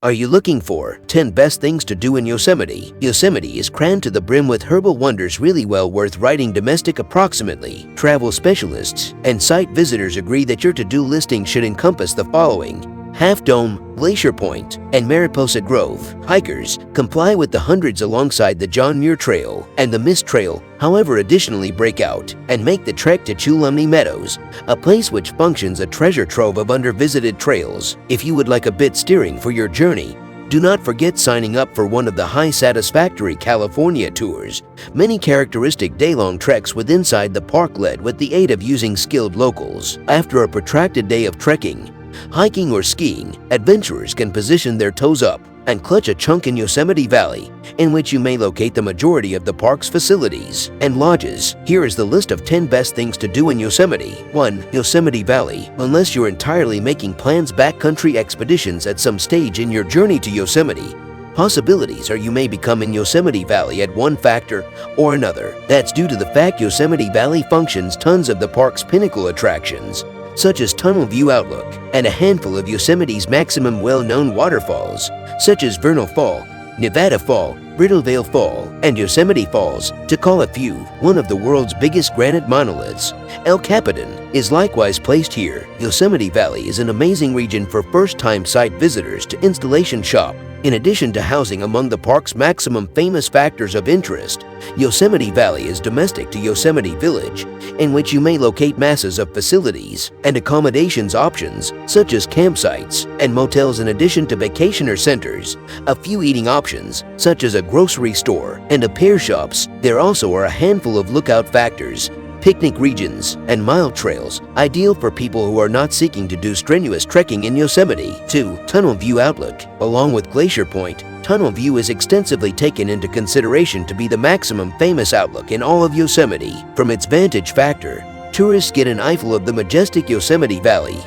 Are you looking for 10 best things to do in Yosemite? Yosemite is crammed to the brim with herbal wonders really well worth writing. Domestic approximately. Travel specialists and site visitors agree that your to-do listing should encompass the following: Half Dome, Glacier Point, and Mariposa Grove. Hikers comply with the hundreds alongside the John Muir Trail and the Mist Trail, however additionally break out and make the trek to Tuolumne Meadows, a place which functions a treasure trove of under-visited trails. If you would like a bit steering for your journey, do not forget signing up for one of the high satisfactory California tours. Many characteristic day-long treks with inside the park led with the aid of using skilled locals. After a protracted day of trekking, hiking or skiing, adventurers can position their toes up and clutch a chunk in Yosemite Valley, in which you may locate the majority of the park's facilities and lodges. Here is the list of 10 best things to do in Yosemite. 1. Yosemite Valley. Unless you're entirely making plans, backcountry expeditions at some stage in your journey to Yosemite, possibilities are you may become in Yosemite Valley at one factor or another. That's due to the fact Yosemite Valley functions tons of the park's pinnacle attractions, such as Tunnel View Outlook, and a handful of Yosemite's maximum well-known waterfalls, such as Vernal Fall, Nevada Fall, Brittle Vale Fall, and Yosemite Falls, to call a few. One of the world's biggest granite monoliths, El Capitan, is likewise placed here. Yosemite Valley is an amazing region for first-time site visitors to installation shop. In addition to housing among the park's maximum famous factors of interest, Yosemite Valley is domestic to Yosemite Village, in which you may locate masses of facilities and accommodations options such as campsites and motels, in addition to vacationer centers, a few eating options such as a grocery store and a pair shops. There also are a handful of lookout factors, picnic regions, and mild trails, ideal for people who are not seeking to do strenuous trekking in Yosemite. 2. Tunnel View Outlook. Along with Glacier Point, Tunnel View is extensively taken into consideration to be the maximum famous outlook in all of Yosemite. From its vantage factor, tourists get an eyeful of the majestic Yosemite Valley,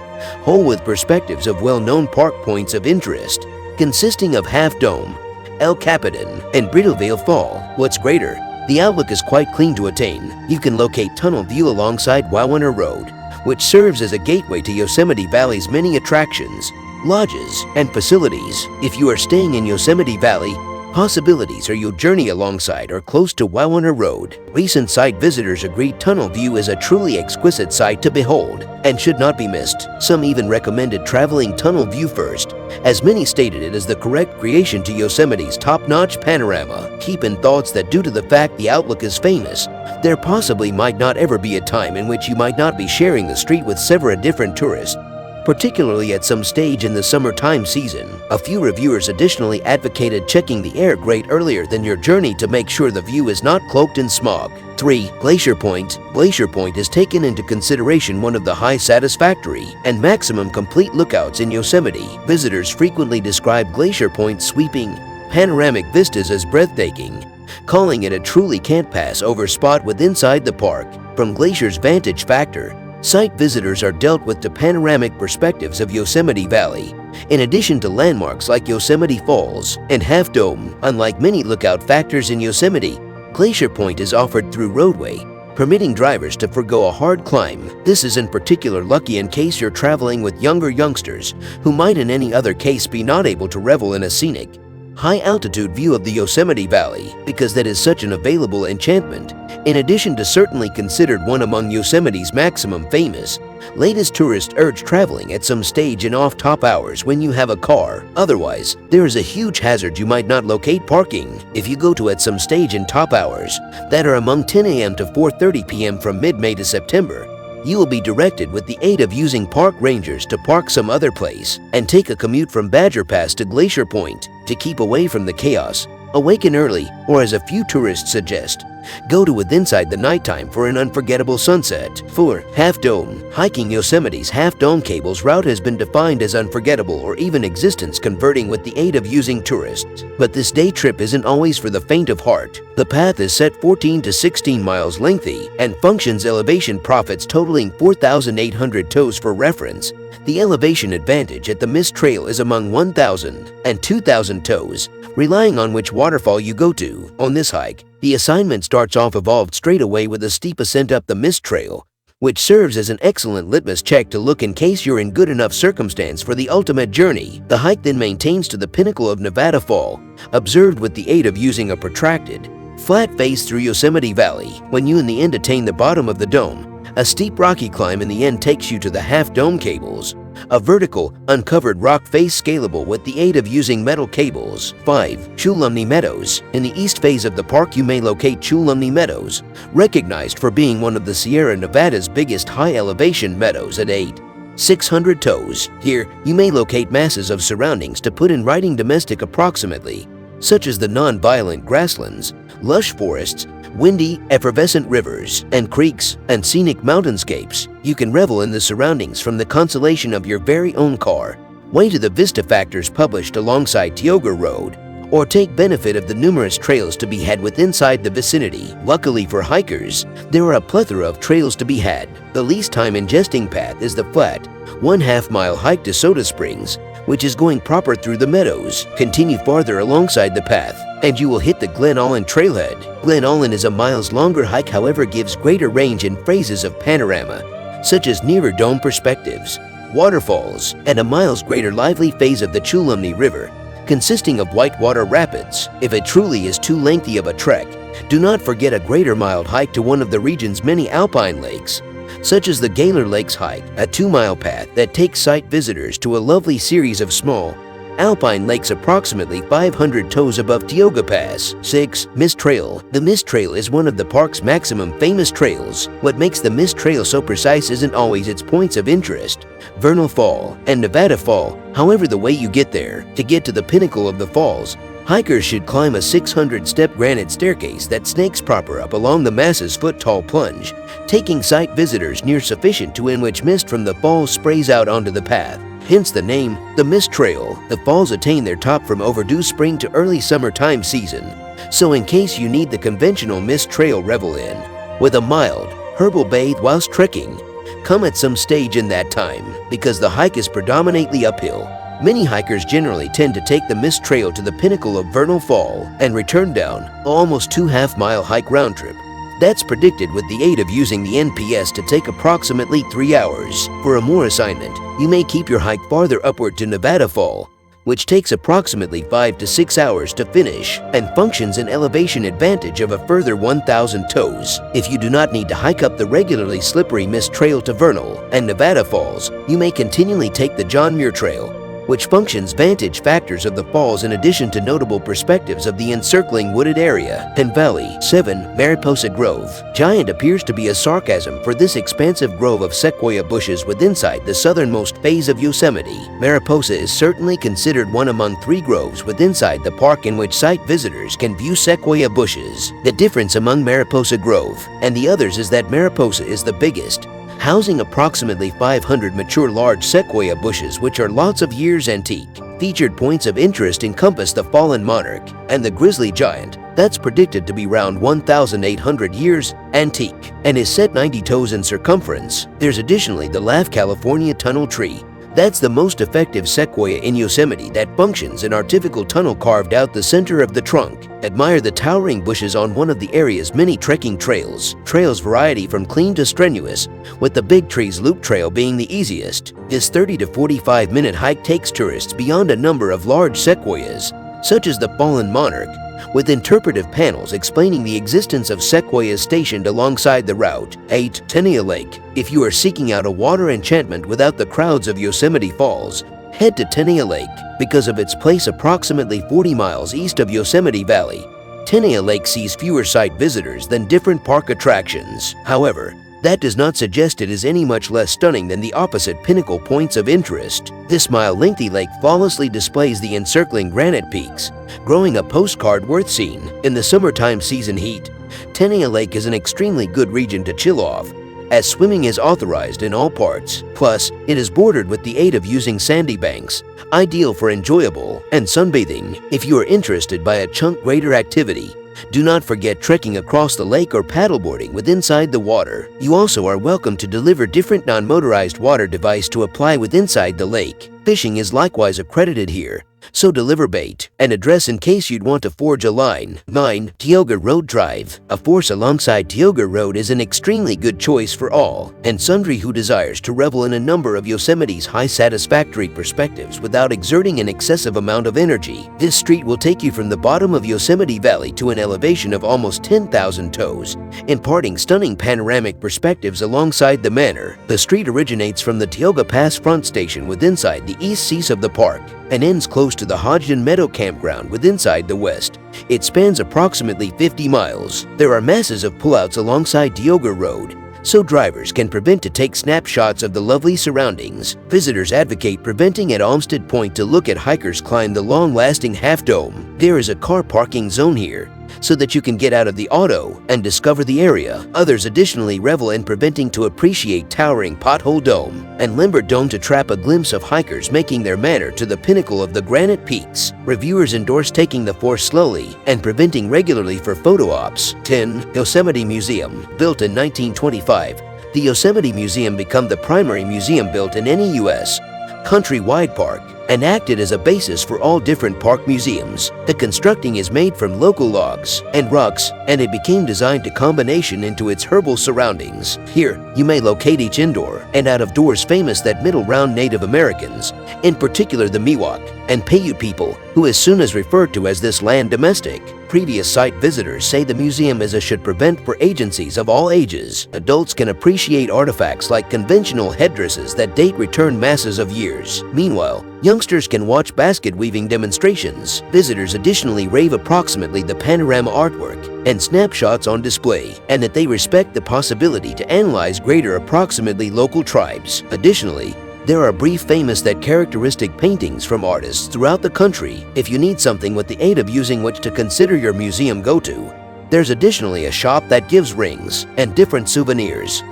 whole with perspectives of well-known park points of interest, consisting of Half Dome, El Capitan, and Brittle Vale Fall. What's greater, the outlook is quite clean to attain. You can locate Tunnel View alongside Wauwunna Road, which serves as a gateway to Yosemite Valley's many attractions, lodges, and facilities. If you are staying in Yosemite Valley, possibilities are your journey alongside or close to Wauwunna Road. Recent site visitors agree Tunnel View is a truly exquisite sight to behold and should not be missed. Some even recommended traveling Tunnel View first, as many stated it as the correct creation to Yosemite's top-notch panorama. Keep in thoughts that due to the fact the outlook is famous, there possibly might not ever be a time in which you might not be sharing the street with several different tourists, particularly at some stage in the summertime season. A few reviewers additionally advocated checking the air grate earlier than your journey to make sure the view is not cloaked in smog. 3. Glacier Point. Glacier Point is taken into consideration one of the high satisfactory and maximum complete lookouts in Yosemite. Visitors frequently describe Glacier Point's sweeping, panoramic vistas as breathtaking, calling it a truly can't-pass-over spot with inside the park. From Glacier's vantage factor, site visitors are dealt with the panoramic perspectives of Yosemite Valley, in addition to landmarks like Yosemite Falls and Half Dome. Unlike many lookout factors in Yosemite, Glacier Point is offered through roadway, permitting drivers to forgo a hard climb. This is in particular lucky in case you're traveling with younger youngsters who might in any other case be not able to revel in a scenic, high-altitude view of the Yosemite Valley, because that is such an available enchantment. In addition to certainly considered one among Yosemite's maximum famous, latest tourists urge traveling at some stage in off-top hours when you have a car. Otherwise, there is a huge hazard you might not locate parking. If you go to at some stage in top hours that are among 10 a.m. to 4:30 p.m. from mid-May to September, you will be directed with the aid of using park rangers to park some other place and take a commute from Badger Pass to Glacier Point. To keep away from the chaos, awaken early, or as a few tourists suggest, go to inside the nighttime for an unforgettable sunset. 4. Half Dome. Hiking Yosemite's Half Dome Cables route has been defined as unforgettable or even existence converting with the aid of using tourists. But this day trip isn't always for the faint of heart. The path is set 14 to 16 miles lengthy and functions elevation profits totaling 4,800 toes. For reference, the elevation advantage at the Mist Trail is among 1,000 and 2,000 toes, relying on which waterfall you go to. On this hike, the assignment starts off evolved straight away with a steep ascent up the Mist Trail, which serves as an excellent litmus check to look in case you're in good enough circumstance for the ultimate journey. The hike then maintains to the pinnacle of Nevada Fall, observed with the aid of using a protracted, flat face through Yosemite Valley. When you in the end attain the bottom of the dome, a steep rocky climb in the end takes you to the Half Dome Cables, a vertical, uncovered rock face scalable with the aid of using metal cables. 5. Chulumni Meadows. In the east phase of the park you may locate Chulumni Meadows, recognized for being one of the Sierra Nevada's biggest high-elevation meadows at 8,600 toes. Here, you may locate masses of surroundings to put in writing domestic approximately, such as the non-violent grasslands, lush forests, windy, effervescent rivers and creeks, and scenic mountainscapes. You can revel in the surroundings from the consolation of your very own car, way to the vista factors published alongside Tioga Road, or take benefit of the numerous trails to be had within inside the vicinity. Luckily for hikers, there are a plethora of trails to be had. The least time ingesting path is the flat, 1/2 mile hike to Soda Springs, which is going proper through the meadows. Continue farther alongside the path, and you will hit the Glen Aulin trailhead. Glen Aulin is a miles longer hike, however gives greater range in phases of panorama, such as nearer dome perspectives, waterfalls, and a miles greater lively phase of the Chulumni River, consisting of whitewater rapids. If it truly is too lengthy of a trek, do not forget a greater mild hike to one of the region's many alpine lakes, such as the Gaylor Lakes Hike, a 2-mile path that takes site visitors to a lovely series of small, alpine lakes approximately 500 toes above Tioga Pass. 6. Mist Trail. The Mist Trail is one of the park's maximum famous trails. What makes the Mist Trail so precise isn't always its points of interest, Vernal Fall and Nevada Fall, however the way you get there. To get to the pinnacle of the falls, hikers should climb a 600-step granite staircase that snakes proper up along the mass's foot-tall plunge, taking site visitors near sufficient to in which mist from the falls sprays out onto the path. Hence the name, the Mist Trail. The falls attain their top from overdue spring to early summertime season, so in case you need the conventional Mist Trail revel in, with a mild, herbal bathe whilst trekking, come at some stage in that time, because the hike is predominantly uphill. Many hikers generally tend to take the Mist Trail to the pinnacle of Vernal Fall and return down an almost 2.5-mile hike round trip. That's predicted with the aid of using the NPS to take approximately 3 hours. For a more assignment, you may keep your hike farther upward to Nevada Fall, which takes approximately 5 to 6 hours to finish and functions an elevation advantage of a further 1,000 toes. If you do not need to hike up the regularly slippery Mist Trail to Vernal and Nevada Falls, you may continually take the John Muir Trail, which functions vantage factors of the falls in addition to notable perspectives of the encircling wooded area and valley. 7. Mariposa Grove. Giant appears to be a sarcasm for this expansive grove of sequoia bushes within inside the southernmost phase of Yosemite. Mariposa is certainly considered one among 3 groves within inside the park in which site visitors can view sequoia bushes. The difference among Mariposa Grove and the others is that Mariposa is the biggest, housing approximately 500 mature large sequoia bushes which are lots of years antique. Featured points of interest encompass the fallen monarch and the grizzly giant that's predicted to be around 1,800 years antique and is set 90 toes in circumference. There's additionally the Laugh California tunnel tree. That's the most effective sequoia in Yosemite that functions an artificial tunnel carved out the center of the trunk. Admire the towering bushes on one of the area's many trekking trails. Trails variety from clean to strenuous, with the Big Trees Loop Trail being the easiest. This 30 to 45-minute hike takes tourists beyond a number of large sequoias, such as the fallen monarch, with interpretive panels explaining the existence of sequoias stationed alongside the route. 8. Tenaya Lake. If you are seeking out a water enchantment without the crowds of Yosemite Falls, head to Tenaya Lake. Because of its place approximately 40 miles east of Yosemite Valley, Tenaya Lake sees fewer site visitors than different park attractions. However, that does not suggest it is any much less stunning than the opposite pinnacle points of interest. This mile-lengthy lake flawlessly displays the encircling granite peaks, growing a postcard-worth scene. In the summertime season heat, Tenaya Lake is an extremely good region to chill off, as swimming is authorized in all parts. Plus, it is bordered with the aid of using sandy banks, ideal for enjoyable and sunbathing. If you are interested by a chunk greater activity, do not forget trekking across the lake or paddleboarding with inside the water. You also are welcome to deliver different non-motorized water device to apply with inside the lake. Fishing is likewise accredited here, so deliver bait. An address in case you'd want to forge a line. 9. Tioga Road Drive. A force alongside Tioga Road is an extremely good choice for all and sundry who desires to revel in a number of Yosemite's high satisfactory perspectives without exerting an excessive amount of energy. This street will take you from the bottom of Yosemite Valley to an elevation of almost 10,000 toes, imparting stunning panoramic perspectives alongside the manor. The street originates from the Tioga Pass front station with inside the east seas of the park and ends close to the Hodgdon Meadow Campground with inside the west. It spans approximately 50 miles. There are masses of pullouts alongside Tioga Road, so drivers can prevent to take snapshots of the lovely surroundings. Visitors advocate preventing at Olmsted Point to look at hikers climb the long-lasting Half Dome. There is a car parking zone here, so that you can get out of the auto and discover the area. Others additionally revel in preventing to appreciate towering Pothole Dome and Lambert Dome to trap a glimpse of hikers making their manner to the pinnacle of the granite peaks. Reviewers endorse taking the force slowly and preventing regularly for photo ops. 10. Yosemite Museum. Built in 1925, the Yosemite Museum became the primary museum built in any U.S. countrywide park and acted as a basis for all different park museums. The constructing is made from local logs and rocks, and it became designed to combination into its herbal surroundings. Here, you may locate each indoor and out of doors famous that middle round Native Americans, in particular the Miwok and Paiute people, who as soon as referred to as this land domestic. Previous site visitors say the museum is a should prevent for agencies of all ages. Adults can appreciate artifacts like conventional headdresses that date return masses of years. Meanwhile, youngsters can watch basket weaving demonstrations. Visitors additionally rave approximately the panorama artwork and snapshots on display, and that they respect the possibility to analyze greater approximately local tribes. Additionally, there are brief famous that characteristic paintings from artists throughout the country if you need something with the aid of using which to consider your museum go-to. There's additionally a shop that gives rings and different souvenirs.